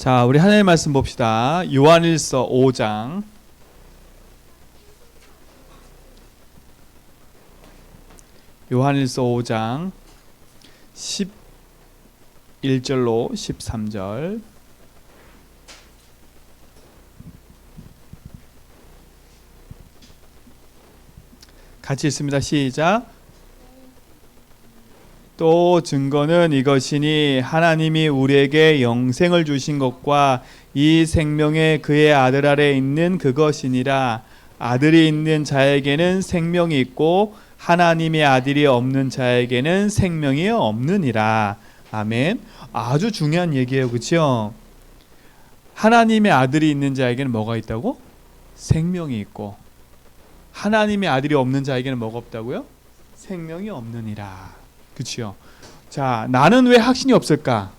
자, 우리 하나님의 말씀 봅시다. 요한일서 5장. 요한일서 5장 11절로 13절. 같이 읽습니다. 시작. 또 증거는 이것이니 하나님이 우리에게 영생을 주신 것과 이 생명에 그의 아들 아래 있는 그것이니라. 아들이 있는 자에게는 생명이 있고 하나님의 아들이 없는 자에게는 생명이 없느니라. 아멘. 아주 중요한 얘기예요. 그렇죠? 하나님의 아들이 있는 자에게는 뭐가 있다고? 생명이 있고, 하나님의 아들이 없는 자에게는 뭐가 없다고요? 생명이 없느니라. 그렇죠? 자, 나는 왜 확신이 없을까?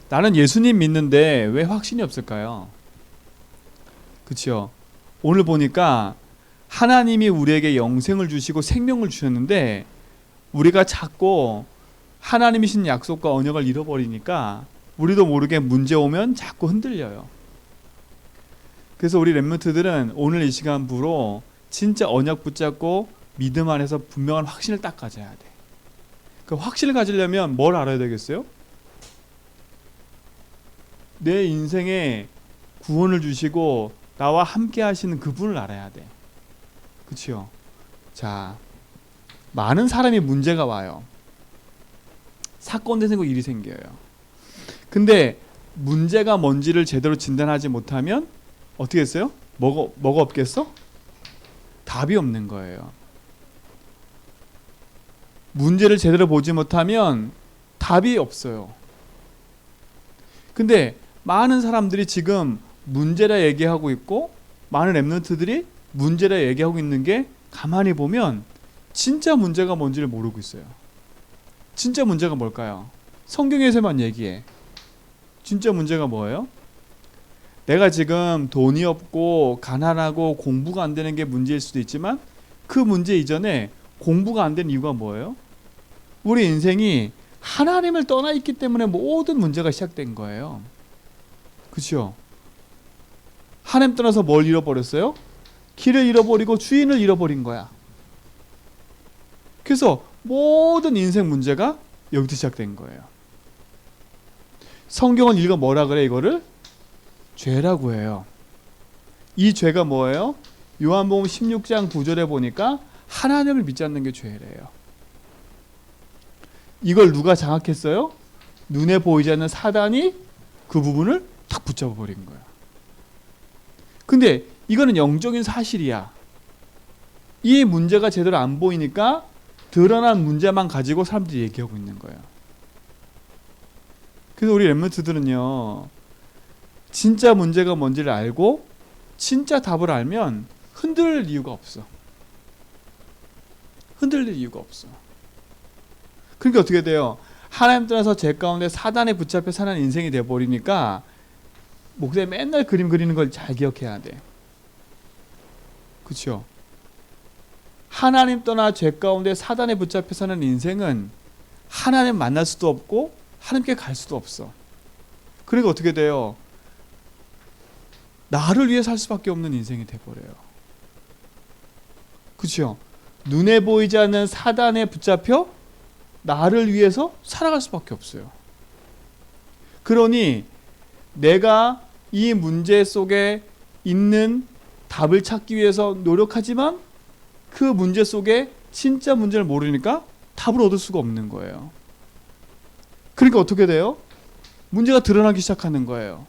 나는 예수님 믿는데 왜 확신이 없을까요? 그렇죠? 오늘 보니까 하나님이 우리에게 영생을 주시고 생명을 주셨는데 우리가 자꾸 하나님이신 약속과 언약을 잃어버리니까 우리도 모르게 문제 오면 자꾸 흔들려요. 그래서 우리 렘넌트들은 오늘 이 시간부로 진짜 언약 붙잡고 믿음 안에서 분명한 확신을 딱 가져야 돼. 그 확신을 가지려면 뭘 알아야 되겠어요? 내 인생에 구원을 주시고 나와 함께 하시는 그분을 알아야 돼. 그렇죠? 자, 많은 사람이 문제가 와요. 사건도 생기고 일이 생겨요. 근데 문제가 뭔지를 제대로 진단하지 못하면 어떻게 했어요? 뭐가 없겠어? 답이 없는 거예요. 문제를 제대로 보지 못하면 답이 없어요. 근데 많은 사람들이 지금 문제라 얘기하고 있고 많은 렘넌트들이 문제라 얘기하고 있는 게 가만히 보면 진짜 문제가 뭔지를 모르고 있어요. 진짜 문제가 뭘까요? 성경에서만 얘기해. 진짜 문제가 뭐예요? 내가 지금 돈이 없고 가난하고 공부가 안 되는 게 문제일 수도 있지만 그 문제 이전에 공부가 안 되는 이유가 뭐예요? 우리 인생이 하나님을 떠나 있기 때문에 모든 문제가 시작된 거예요. 그렇죠? 하나님 떠나서 뭘 잃어버렸어요? 길을 잃어버리고 주인을 잃어버린 거야. 그래서 모든 인생 문제가 여기서 시작된 거예요. 성경은 읽어 뭐라 그래? 이거를 죄라고 해요. 이 죄가 뭐예요? 요한복음 16장 9절에 보니까 하나님을 믿지 않는 게 죄래요. 이걸 누가 장악했어요? 눈에 보이지 않는 사단이 그 부분을 탁 붙잡아 버린 거야. 근데 이거는 영적인 사실이야. 이 문제가 제대로 안 보이니까 드러난 문제만 가지고 사람들이 얘기하고 있는 거예요. 그래서 우리 렘넌트들은요, 진짜 문제가 뭔지를 알고 진짜 답을 알면 흔들릴 이유가 없어. 흔들릴 이유가 없어. 그러니까 어떻게 돼요? 하나님 떠나서 죄 가운데 사단에 붙잡혀 사는 인생이 돼버리니까 목사에 맨날 그림 그리는 걸 잘 기억해야 돼. 그렇죠? 하나님 떠나 죄 가운데 사단에 붙잡혀 사는 인생은 하나님 만날 수도 없고 하나님께 갈 수도 없어. 그러니까 어떻게 돼요? 나를 위해 살 수밖에 없는 인생이 돼버려요. 그렇죠? 눈에 보이지 않는 사단에 붙잡혀 나를 위해서 살아갈 수밖에 없어요. 그러니 내가 이 문제 속에 있는 답을 찾기 위해서 노력하지만 그 문제 속에 진짜 문제를 모르니까 답을 얻을 수가 없는 거예요. 그러니까 어떻게 돼요? 문제가 드러나기 시작하는 거예요.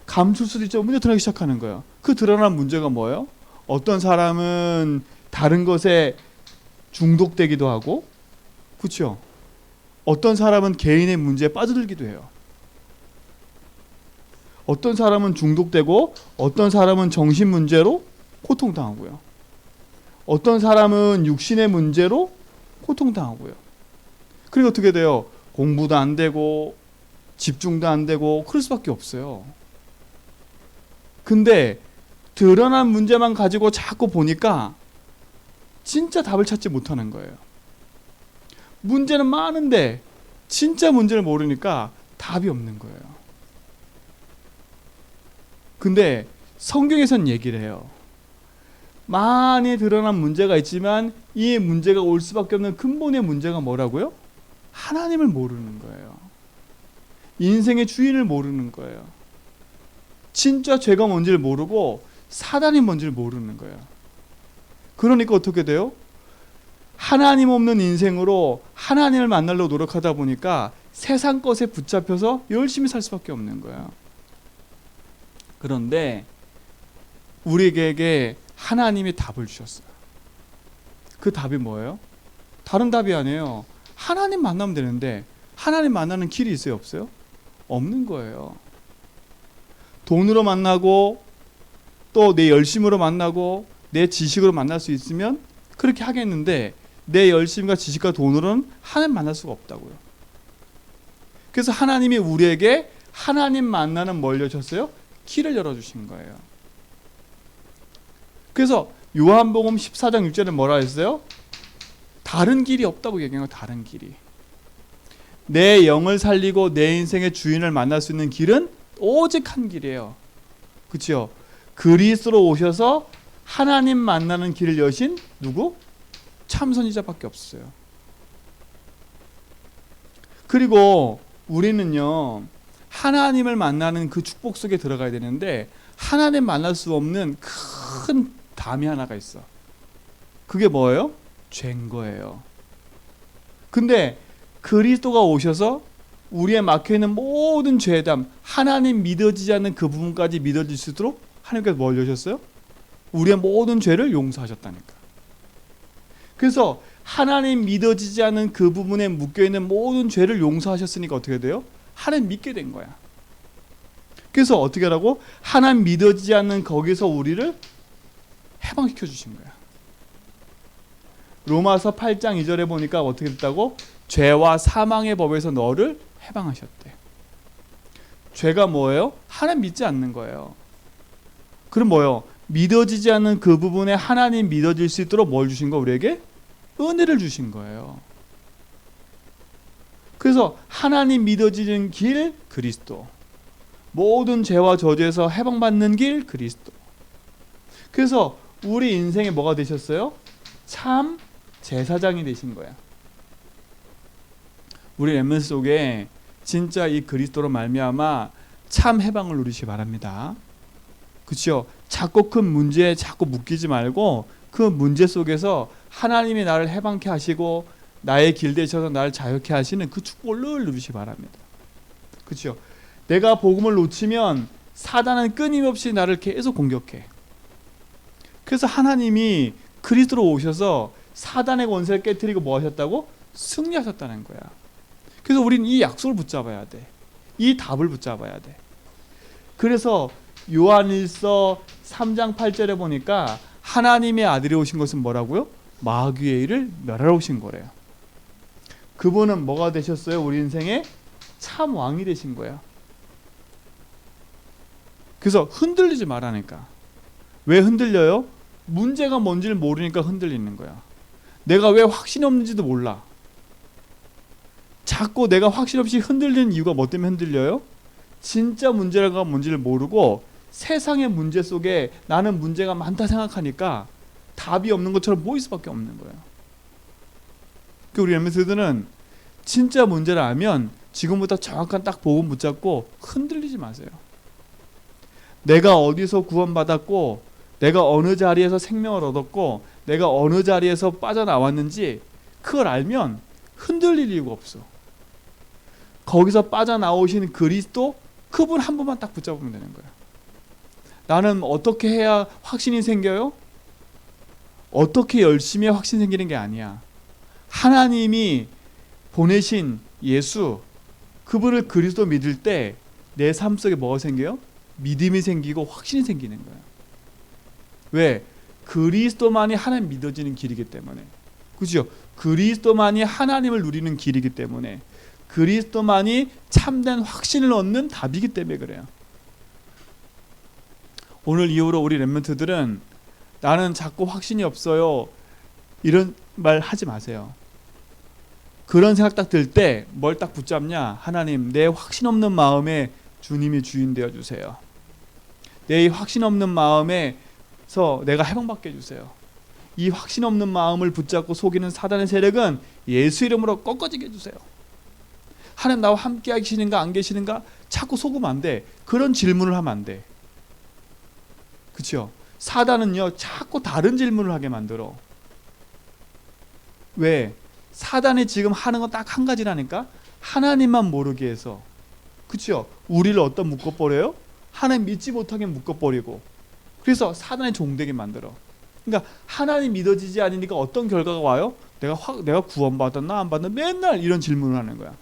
감출 수도 있죠. 문제가 드러나기 시작하는 거예요. 그 드러난 문제가 뭐예요? 어떤 사람은 다른 것에 중독되기도 하고, 그렇죠? 어떤 사람은 개인의 문제에 빠져들기도 해요. 어떤 사람은 중독되고 어떤 사람은 정신 문제로 고통당하고요. 어떤 사람은 육신의 문제로 고통당하고요. 그리고 어떻게 돼요? 공부도 안 되고 집중도 안 되고 그럴 수밖에 없어요. 근데 드러난 문제만 가지고 자꾸 보니까 진짜 답을 찾지 못하는 거예요. 문제는 많은데 진짜 문제를 모르니까 답이 없는 거예요. 근데 성경에선 얘기를 해요. 많이 드러난 문제가 있지만 이 문제가 올 수밖에 없는 근본의 문제가 뭐라고요? 하나님을 모르는 거예요. 인생의 주인을 모르는 거예요. 진짜 죄가 뭔지를 모르고 사단이 뭔지를 모르는 거예요. 그러니까 어떻게 돼요? 하나님 없는 인생으로 하나님을 만나려고 노력하다 보니까 세상 것에 붙잡혀서 열심히 살 수밖에 없는 거예요. 그런데 우리에게 하나님이 답을 주셨어요. 그 답이 뭐예요? 다른 답이 아니에요. 하나님 만나면 되는데 하나님 만나는 길이 있어요? 없어요? 없는 거예요. 돈으로 만나고 또 내 열심으로 만나고 내 지식으로 만날 수 있으면 그렇게 하겠는데 내 열심과 지식과 돈으로는 하나님 만날 수가 없다고요. 그래서 하나님이 우리에게 하나님 만나는 뭘 여셨어요? 길을 열어주신 거예요. 그래서 요한복음 14장 6절에 뭐라 했어요? 다른 길이 없다고 얘기해요. 다른 길이. 내 영을 살리고 내 인생의 주인을 만날 수 있는 길은 오직 한 길이에요. 그렇죠? 그리스도로 오셔서 하나님 만나는 길을 여신 누구? 참선지자밖에 없어요. 그리고 우리는요, 하나님을 만나는 그 축복 속에 들어가야 되는데 하나님 만날 수 없는 큰 담이 하나가 있어. 그게 뭐예요? 죄인 거예요. 근데 그리스도가 오셔서 우리의 막혀있는 모든 죄담, 하나님 믿어지지 않는 그 부분까지 믿어질 수 있도록 하나님께서 뭘 주셨어요? 우리의 모든 죄를 용서하셨다니까. 그래서 하나님 믿어지지 않는 그 부분에 묶여있는 모든 죄를 용서하셨으니까 어떻게 돼요? 하나님 믿게 된 거야. 그래서 어떻게 하라고? 하나님 믿어지지 않는 거기서 우리를 해방시켜 주신 거야. 로마서 8장 2절에 보니까 어떻게 됐다고? 죄와 사망의 법에서 너를 해방하셨대. 죄가 뭐예요? 하나님 믿지 않는 거예요. 그럼 뭐예요? 믿어지지 않는 그 부분에 하나님 믿어질 수 있도록 뭘 주신 거? 우리에게 은혜를 주신 거예요. 그래서 하나님 믿어지는 길 그리스도, 모든 죄와 저주에서 해방받는 길 그리스도. 그래서 우리 인생에 뭐가 되셨어요? 참 제사장이 되신 거야. 우리 렘넌트 속에 진짜 이 그리스도로 말미암아 참 해방을 누리시기 바랍니다. 그렇죠? 자꾸 큰 문제에 자꾸 묶이지 말고 그 문제 속에서 하나님이 나를 해방케 하시고 나의 길 되셔서 나를 자유케 하시는 그 축복을 늘 누리시기 바랍니다. 그렇죠? 내가 복음을 놓치면 사단은 끊임없이 나를 계속 공격해. 그래서 하나님이 그리스도로 오셔서 사단의 권세를 깨뜨리고 뭐 하셨다고? 승리하셨다는 거야. 그래서 우리는 이 약속을 붙잡아야 돼. 이 답을 붙잡아야 돼. 그래서 요한일서 3장 8절에 보니까 하나님의 아들이 오신 것은 뭐라고요? 마귀의 일을 멸하러 오신 거래요. 그분은 뭐가 되셨어요? 우리 인생에 참 왕이 되신 거예요. 그래서 흔들리지 말라니까. 왜 흔들려요? 문제가 뭔지를 모르니까 흔들리는 거야. 내가 왜 확신이 없는지도 몰라. 자꾸 내가 확신 없이 흔들리는 이유가 뭐 때문에 흔들려요? 진짜 문제가 뭔지를 모르고 세상의 문제 속에 나는 문제가 많다 생각하니까 답이 없는 것처럼 보일 수밖에 없는 거예요. 우리 렘넌트들은 진짜 문제를 알면 지금부터 정확한 딱 복음 붙잡고 흔들리지 마세요. 내가 어디서 구원받았고 내가 어느 자리에서 생명을 얻었고 내가 어느 자리에서 빠져나왔는지 그걸 알면 흔들릴 이유가 없어. 거기서 빠져나오신 그리스도 그분 한 분만 딱 붙잡으면 되는 거야. 나는 어떻게 해야 확신이 생겨요? 어떻게 열심히 해야 확신이 생기는 게 아니야. 하나님이 보내신 예수 그분을 그리스도 믿을 때 내 삶 속에 뭐가 생겨요? 믿음이 생기고 확신이 생기는 거야. 왜? 그리스도만이 하나님 믿어지는 길이기 때문에. 그렇죠? 그리스도만이 하나님을 누리는 길이기 때문에 그리스도만이 참된 확신을 얻는 답이기 때문에 그래요. 오늘 이후로 우리 렘넌트들은 나는 자꾸 확신이 없어요, 이런 말 하지 마세요. 그런 생각 딱 들 때 뭘 딱 붙잡냐? 하나님, 내 확신 없는 마음에 주님이 주인 되어 주세요. 내 확신 없는 마음에서 내가 해방받게 해주세요. 이 확신 없는 마음을 붙잡고 속이는 사단의 세력은 예수 이름으로 꺾어지게 해주세요. 하나님, 나와 함께 계시는가 안 계시는가 자꾸 속으면 안 돼. 그런 질문을 하면 안 돼. 그렇죠? 사단은요 자꾸 다른 질문을 하게 만들어. 왜? 사단이 지금 하는 건 딱 한 가지라니까. 하나님만 모르게 해서. 그렇죠? 우리를 어떤 묶어버려요? 하나님 믿지 못하게 묶어버리고, 그래서 사단의 종되게 만들어. 그러니까 하나님 믿어지지 않으니까 어떤 결과가 와요? 내가 구원받았나 안 받았나 맨날 이런 질문을 하는 거야.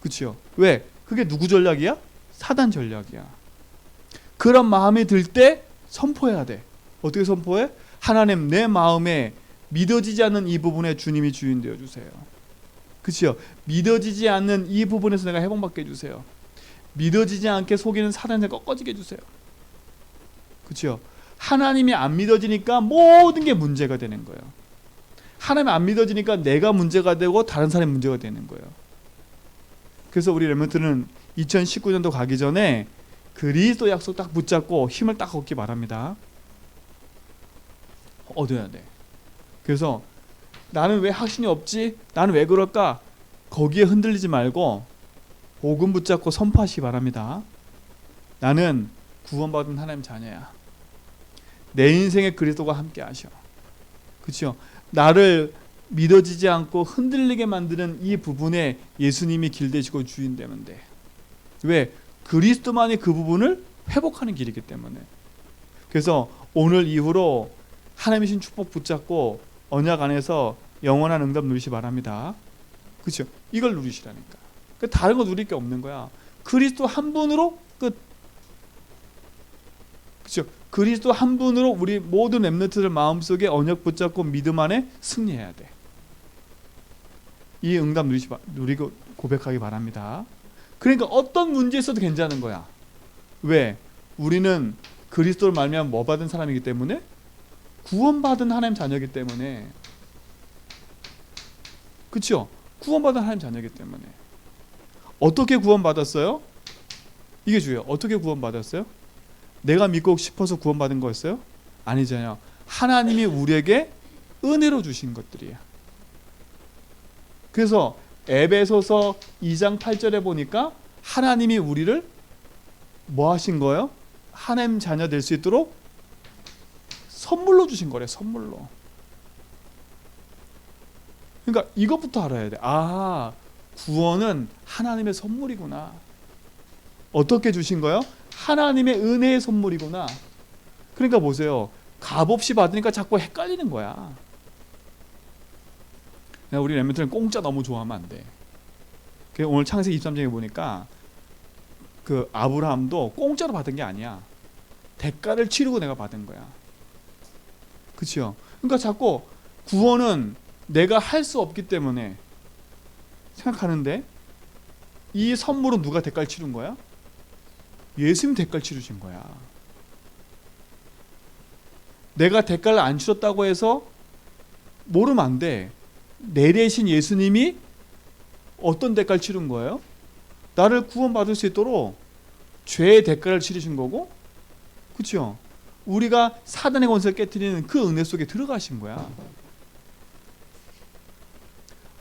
그렇죠? 왜? 그게 누구 전략이야? 사단 전략이야. 그런 마음이 들 때 선포해야 돼. 어떻게 선포해? 하나님, 내 마음에 믿어지지 않는 이 부분에 주님이 주인 되어 주세요. 그렇죠? 믿어지지 않는 이 부분에서 내가 해방받게 해주세요. 믿어지지 않게 속이는 사단을 꺾어지게 해주세요. 그렇죠? 하나님이 안 믿어지니까 모든 게 문제가 되는 거예요. 하나님이 안 믿어지니까 내가 문제가 되고 다른 사람이 문제가 되는 거예요. 그래서 우리 렘넌트는 2019년도 가기 전에 그리스도 약속 딱 붙잡고 힘을 딱 얻기 바랍니다. 얻어야 돼. 그래서 나는 왜 확신이 없지? 나는 왜 그럴까? 거기에 흔들리지 말고 복음 붙잡고 선포하시기 바랍니다. 나는 구원받은 하나님 자녀야. 내 인생에 그리스도가 함께 하셔. 그렇죠? 나를 믿어지지 않고 흔들리게 만드는 이 부분에 예수님이 길 되시고 주인 되면 돼. 왜? 그리스도만이 그 부분을 회복하는 길이기 때문에. 그래서 오늘 이후로 하나님이신 축복 붙잡고 언약 안에서 영원한 응답 누리시 바랍니다. 그렇죠? 이걸 누리시라니까. 다른 거 누릴 게 없는 거야. 그리스도 한 분으로 끝. 그렇죠? 그리스도 한 분으로 우리 모든 렘넌트들 마음속에 언약 붙잡고 믿음 안에 승리해야 돼. 이 응답 누리고 고백하기 바랍니다. 그러니까 어떤 문제 있어도 괜찮은 거야. 왜? 우리는 그리스도를 말미암아 뭐 받은 사람이기 때문에, 구원받은 하나님 자녀이기 때문에. 그렇죠? 구원받은 하나님 자녀이기 때문에. 어떻게 구원받았어요? 이게 중요해요. 어떻게 구원받았어요? 내가 믿고 싶어서 구원받은 거였어요? 아니잖아요. 하나님이 우리에게 은혜로 주신 것들이에요. 그래서 에베소서 2장 8절에 보니까 하나님이 우리를 뭐 하신 거예요? 하나님 자녀 될 수 있도록 선물로 주신 거래. 선물로. 그러니까 이것부터 알아야 돼. 아, 구원은 하나님의 선물이구나. 어떻게 주신 거예요? 하나님의 은혜의 선물이구나. 그러니까 보세요. 값없이 받으니까 자꾸 헷갈리는 거야. 우리 렘넌트는 공짜 너무 좋아하면 안 돼. 오늘 창세기 23장에 보니까 그 아브라함도 공짜로 받은 게 아니야. 대가를 치르고 내가 받은 거야. 그렇죠? 그러니까 자꾸 구원은 내가 할 수 없기 때문에 생각하는데, 이 선물은 누가 대가를 치른 거야? 예수님이 대가를 치르신 거야. 내가 대가를 안 치렀다고 해서 모르면 안 돼. 내 대신 예수님이 어떤 대가를 치른 거예요? 나를 구원받을 수 있도록 죄의 대가를 치르신 거고, 그렇죠? 우리가 사단의 권세를 깨뜨리는 그 은혜 속에 들어가신 거야.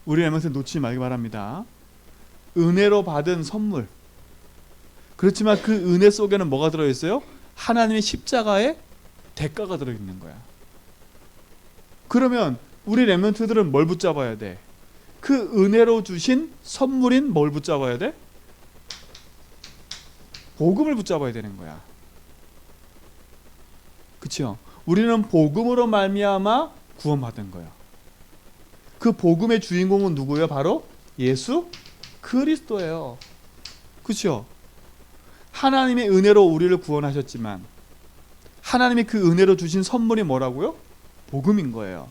우리 렘넌트 놓치지 말기 바랍니다. 은혜로 받은 선물. 그렇지만 그 은혜 속에는 뭐가 들어있어요? 하나님의 십자가의 대가가 들어있는 거야. 그러면 우리 렘넌트들은 뭘 붙잡아야 돼? 그 은혜로 주신 선물인 뭘 붙잡아야 돼? 복음을 붙잡아야 되는 거야. 그렇죠? 우리는 복음으로 말미암아 구원받은 거예요. 그 복음의 주인공은 누구예요? 바로 예수 그리스도예요. 그렇죠? 하나님의 은혜로 우리를 구원하셨지만 하나님이 그 은혜로 주신 선물이 뭐라고요? 복음인 거예요.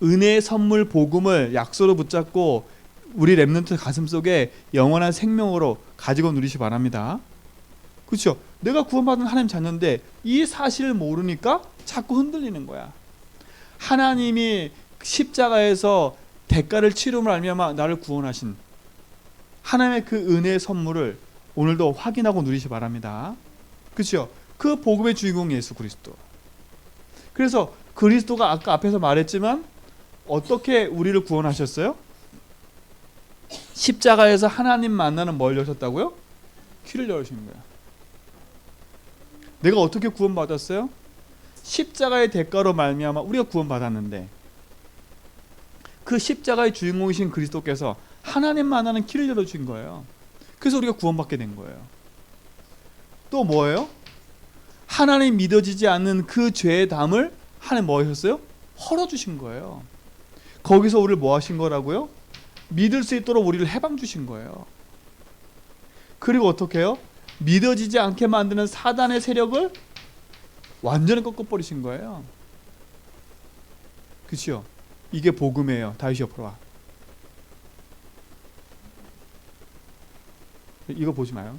은혜의 선물 복음을 약속으로 붙잡고 우리 렘넌트 가슴속에 영원한 생명으로 가지고 누리시 바랍니다. 그렇죠? 내가 구원받은 하나님 자녀인데 이 사실을 모르니까 자꾸 흔들리는 거야. 하나님이 십자가에서 대가를 치름을 알미암아 나를 구원하신 하나님의 그 은혜의 선물을 오늘도 확인하고 누리시 바랍니다. 그렇죠? 그 복음의 주인공 예수 그리스도. 그래서 그리스도가 아까 앞에서 말했지만 어떻게 우리를 구원하셨어요? 십자가에서 하나님 만나는 뭘 여셨다고요? 길을 열으신 거야. 내가 어떻게 구원받았어요? 십자가의 대가로 말미암아 우리가 구원받았는데 그 십자가의 주인공이신 그리스도께서 하나님 만나는 길을 열어주신 거예요. 그래서 우리가 구원받게 된 거예요. 또 뭐예요? 하나님 믿어지지 않는 그 죄의 담을 하나님 뭐 하셨어요? 헐어주신 거예요. 거기서 우리를 뭐 하신 거라고요? 믿을 수 있도록 우리를 해방 주신 거예요. 그리고 어떻게 해요? 믿어지지 않게 만드는 사단의 세력을 완전히 꺾어버리신 거예요. 그렇죠? 이게 복음이에요. 다윗이 옆으로 와. 이거 보지 마요.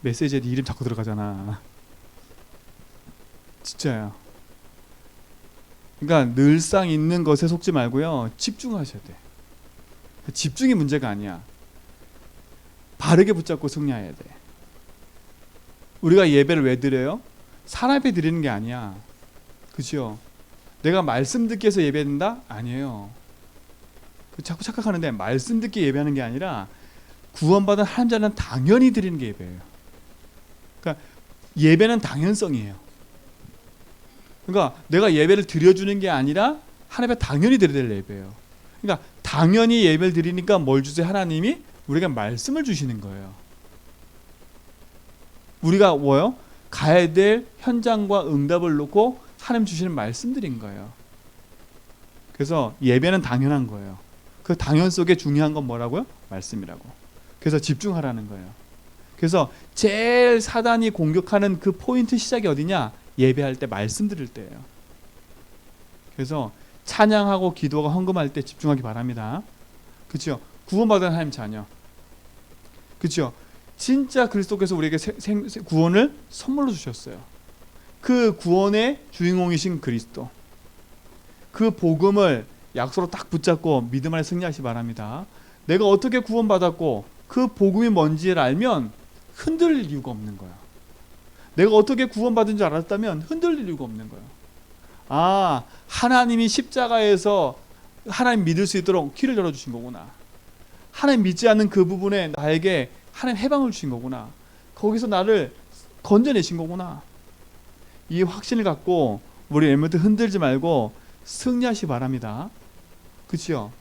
메시지에 네 이름 자꾸 들어가잖아. 진짜야. 그러니까 늘상 있는 것에 속지 말고요. 집중하셔야 돼. 집중이 문제가 아니야. 바르게 붙잡고 승리해야 돼. 우리가 예배를 왜 드려요? 사람 앞에 드리는 게 아니야. 그죠? 내가 말씀 듣기 위해서 예배한다? 아니에요. 자꾸 착각하는데 말씀 듣기 예배하는 게 아니라 구원받은 하나님 자는 당연히 드리는 게 예배예요. 그러니까 예배는 당연성이에요. 그러니까 내가 예배를 드려주는 게 아니라 하나님 앞에 당연히 드려야 될 예배예요. 그러니까 당연히 예배를 드리니까 뭘 주세요? 하나님이 우리가 말씀을 주시는 거예요. 우리가 뭐요? 가야 될 현장과 응답을 놓고 하나님 주시는 말씀드린 거예요. 그래서 예배는 당연한 거예요. 그 당연 속에 중요한 건 뭐라고요? 말씀이라고. 그래서 집중하라는 거예요. 그래서 제일 사단이 공격하는 그 포인트 시작이 어디냐? 예배할 때 말씀 드릴 때예요. 그래서 찬양하고 기도가 헌금할 때 집중하기 바랍니다. 그렇죠? 구원받은 하나님 자녀. 그렇죠? 진짜 그리스도께서 우리에게 구원을 선물로 주셨어요. 그 구원의 주인공이신 그리스도. 그 복음을 약속으로 딱 붙잡고 믿음 안에 승리하시기 바랍니다. 내가 어떻게 구원받았고 그 복음이 뭔지를 알면 흔들릴 이유가 없는 거야. 내가 어떻게 구원받은 줄 알았다면 흔들릴 이유가 없는 거예요. 아, 하나님이 십자가에서 하나님 믿을 수 있도록 길을 열어주신 거구나. 하나님 믿지 않는 그 부분에 나에게 하나님 해방을 주신 거구나. 거기서 나를 건져내신 거구나. 이 확신을 갖고 우리 엠먼트 흔들지 말고 승리하시기 바랍니다. 그렇죠?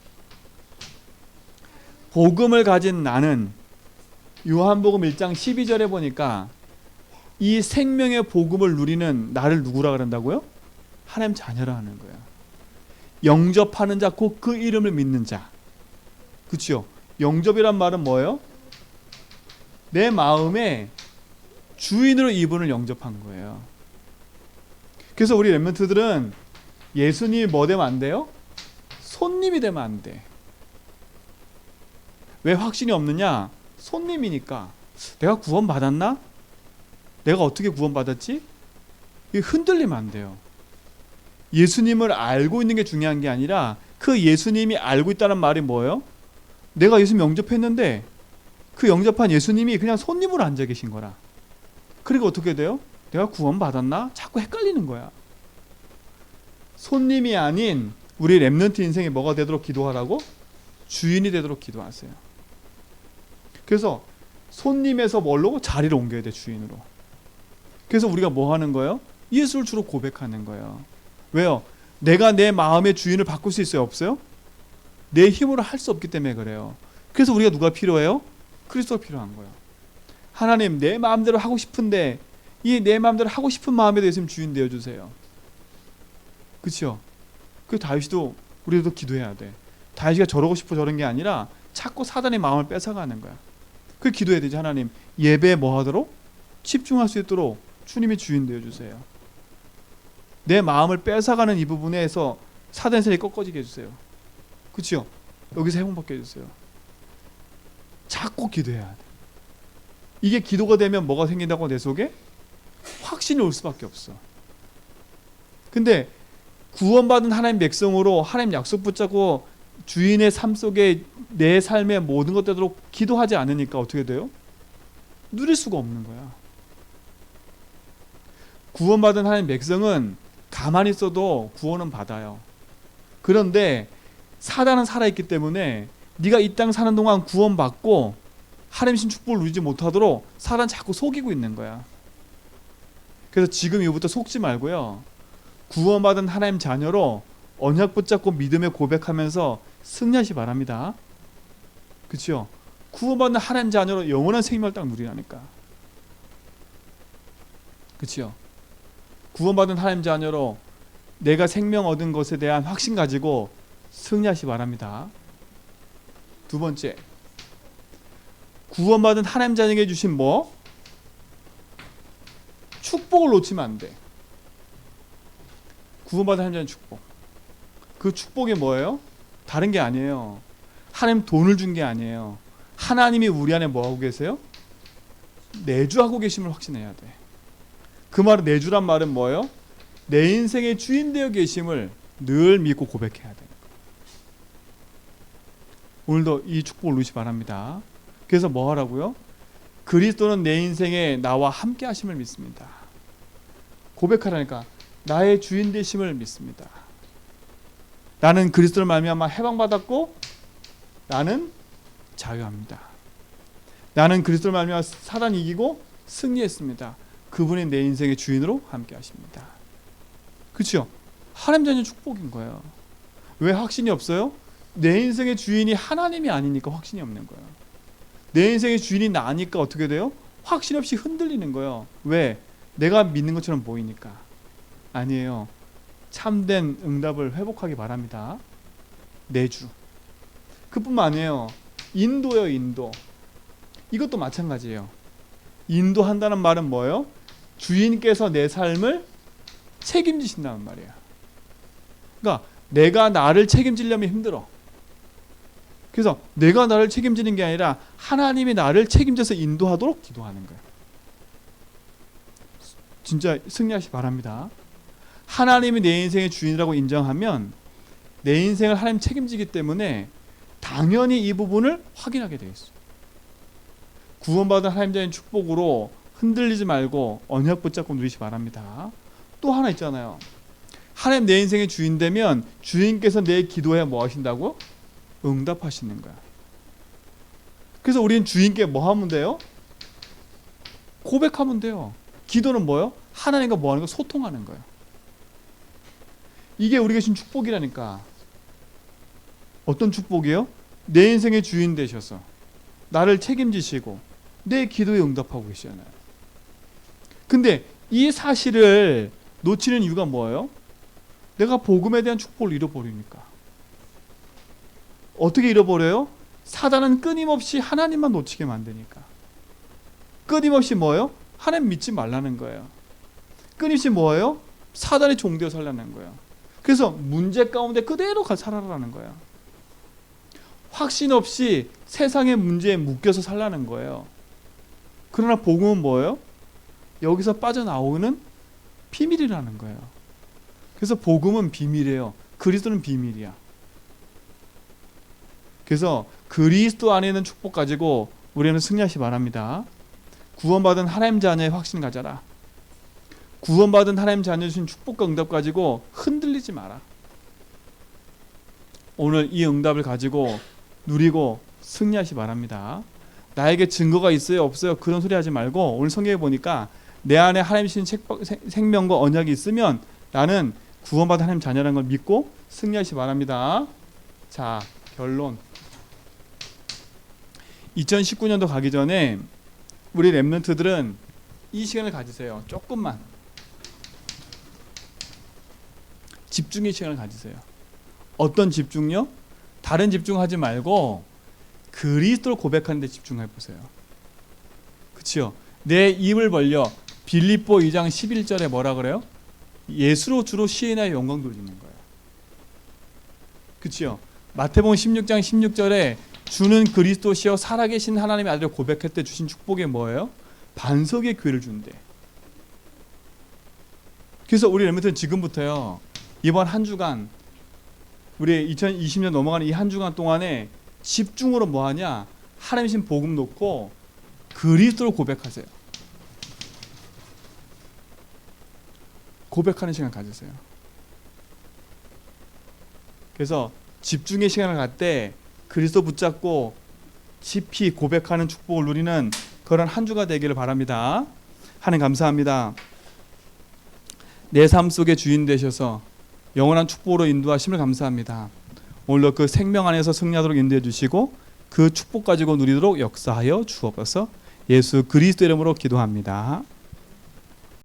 복음을 가진 나는 요한복음 1장 12절에 보니까 이 생명의 복음을 누리는 나를 누구라 그런다고요? 하나님 자녀라 하는 거예요. 영접하는 자, 곧 그 이름을 믿는 자. 그렇죠? 영접이란 말은 뭐예요? 내 마음에 주인으로 이분을 영접한 거예요. 그래서 우리 렘넌트들은 예수님이 뭐 되면 안 돼요? 손님이 되면 안 돼. 왜 확신이 없느냐? 손님이니까. 내가 구원받았나? 내가 어떻게 구원받았지? 이게 흔들리면 안 돼요. 예수님을 알고 있는 게 중요한 게 아니라 그 예수님이 알고 있다는 말이 뭐예요? 내가 예수님 영접했는데 그 영접한 예수님이 그냥 손님으로 앉아 계신 거라. 그리고 어떻게 돼요? 내가 구원받았나? 자꾸 헷갈리는 거야. 손님이 아닌 우리 렘넌트 인생이 뭐가 되도록 기도하라고? 주인이 되도록 기도하세요. 그래서 손님에서 뭘로? 자리를 옮겨야 돼, 주인으로. 그래서 우리가 뭐 하는 거예요? 예수를 주로 고백하는 거예요. 왜요? 내가 내 마음의 주인을 바꿀 수 있어요? 없어요? 내 힘으로 할 수 없기 때문에 그래요. 그래서 우리가 누가 필요해요? 그리스도가 필요한 거예요. 하나님, 내 마음대로 하고 싶은데 이 내 마음대로 하고 싶은 마음에 대해서 주인 되어주세요. 그렇죠? 그 다윗도 우리도 기도해야 돼. 다윗이가 저러고 싶어 저런 게 아니라 자꾸 사단의 마음을 뺏어가는 거야. 그 기도해야 되지. 하나님, 예배에 뭐 하도록? 집중할 수 있도록 주님이 주인 되어주세요. 내 마음을 뺏어가는 이 부분에서 사단의 세력이 꺾어지게 해주세요. 그렇죠? 여기서 해방받게 해주세요. 자꾸 기도해야 돼. 이게 기도가 되면 뭐가 생긴다고? 내 속에 확신이 올 수밖에 없어. 근데 구원받은 하나님 백성으로 하나님 약속 붙잡고 주인의 삶 속에 내 삶의 모든 것 되도록 기도하지 않으니까 어떻게 돼요? 누릴 수가 없는 거야. 구원받은 하나님 백성은 가만히 있어도 구원은 받아요. 그런데 사단은 살아있기 때문에 네가 이 땅 사는 동안 구원받고 하나님 신 축복을 누리지 못하도록 사단 자꾸 속이고 있는 거야. 그래서 지금 이후부터 속지 말고요. 구원받은 하나님 자녀로 언약 붙잡고 믿음에 고백하면서 승리하시 바랍니다. 그렇죠? 구원받는 하나님 자녀로 영원한 생명을 딱 누리라니까. 그렇죠? 구원받은 하나님 자녀로 내가 생명 얻은 것에 대한 확신 가지고 승리하시 바랍니다. 두 번째, 구원받은 하나님 자녀에게 주신 뭐? 축복을 놓치면 안 돼. 구원받은 하나님 자녀의 축복. 그 축복이 뭐예요? 다른 게 아니에요. 하나님 돈을 준 게 아니에요. 하나님이 우리 안에 뭐하고 계세요? 내주하고 계심을 확신해야 돼. 그 말은 내주란 말은 뭐예요? 내 인생의 주인 되어 계심을 늘 믿고 고백해야 돼. 오늘도 이 축복을 누리시 바랍니다. 그래서 뭐 하라고요? 그리스도는 내 인생에 나와 함께 하심을 믿습니다. 고백하라니까. 나의 주인 되심을 믿습니다. 나는 그리스도를 말미암아 해방받았고 나는 자유합니다. 나는 그리스도를 말미암아 사단 이기고 승리했습니다. 그분이 내 인생의 주인으로 함께 하십니다. 그렇죠? 하나님 자녀 축복인 거예요. 왜 확신이 없어요? 내 인생의 주인이 하나님이 아니니까 확신이 없는 거예요. 내 인생의 주인이 나니까 어떻게 돼요? 확신 없이 흔들리는 거예요. 왜? 내가 믿는 것처럼 보이니까. 아니에요. 참된 응답을 회복하기 바랍니다. 내주. 그뿐만 아니에요. 인도예요. 인도. 이것도 마찬가지예요. 인도한다는 말은 뭐예요? 주인께서 내 삶을 책임지신다는 말이에요. 그러니까 내가 나를 책임지려면 힘들어. 그래서 내가 나를 책임지는 게 아니라 하나님이 나를 책임져서 인도하도록 기도하는 거예요. 진짜 승리하시기 바랍니다. 하나님이 내 인생의 주인이라고 인정하면 내 인생을 하나님 책임지기 때문에 당연히 이 부분을 확인하게 되어 있어요. 구원받은 하나님의 축복으로 흔들리지 말고 언약 붙잡고 누리시기 바랍니다. 또 하나 있잖아요. 하나님 내 인생의 주인 되면 주인께서 내 기도에 뭐 하신다고? 응답하시는 거야. 그래서 우리는 주인께 뭐 하면 돼요? 고백하면 돼요. 기도는 뭐예요? 하나님과 뭐 하는 거? 소통하는 거예요. 이게 우리가 주신 축복이라니까. 어떤 축복이에요? 내 인생의 주인 되셔서 나를 책임지시고 내 기도에 응답하고 계시잖아요. 근데 이 사실을 놓치는 이유가 뭐예요? 내가 복음에 대한 축복을 잃어버리니까. 어떻게 잃어버려요? 사단은 끊임없이 하나님만 놓치게 만드니까. 끊임없이 뭐예요? 하나님 믿지 말라는 거예요. 끊임없이 뭐예요? 사단의 종되어 살라는 거예요. 그래서 문제 가운데 그대로 살아라는 거예요. 확신 없이 세상의 문제에 묶여서 살라는 거예요. 그러나 복음은 뭐예요? 여기서 빠져나오는 비밀이라는 거예요. 그래서 복음은 비밀이에요. 그리스도는 비밀이야. 그래서 그리스도 안에 있는 축복 가지고 우리는 승리하시 바랍니다. 구원받은 하나님 자녀의 확신 가져라. 구원받은 하나님 자녀 주신 축복과 응답 가지고 흔들리지 마라. 오늘 이 응답을 가지고 누리고 승리하시 바랍니다. 나에게 증거가 있어요 없어요 그런 소리 하지 말고 오늘 성경에 보니까 내 안에 하나님 주신 생명과 언약이 있으면 나는 구원받은 하나님 자녀라는 걸 믿고 승리하시 바랍니다. 자, 결론. 2019년도 가기 전에 우리 렘넌트들은 이 시간을 가지세요. 조금만 집중의 시간을 가지세요. 어떤 집중요? 다른 집중하지 말고 그리스도를 고백하는 데 집중해 보세요. 그렇죠? 내 입을 벌려 빌립보 2장 11절에 뭐라 그래요? 예수로 주로 시인하여 영광 돌리는 거예요. 그치요? 마태복음 16장 16절에 주는 그리스도시여 살아계신 하나님의 아들을 고백할 때 주신 축복이 뭐예요? 반석의 교회를 준대. 그래서 우리 렘넌트는 지금부터요, 이번 한 주간, 우리 2020년 넘어가는 이 한 주간 동안에 집중으로 뭐 하냐? 하나님 신 복음 놓고 그리스도를 고백하세요. 고백하는 시간 가지세요. 그래서 집중의 시간을 갖 때 그리스도 붙잡고 깊이 고백하는 축복을 누리는 그런 한 주가 되기를 바랍니다. 하나님 감사합니다. 내 삶 속에 주인 되셔서 영원한 축복으로 인도하심을 감사합니다. 오늘도 그 생명 안에서 승리하도록 인도해 주시고 그 축복 가지고 누리도록 역사하여 주옵소서. 예수 그리스도 이름으로 기도합니다.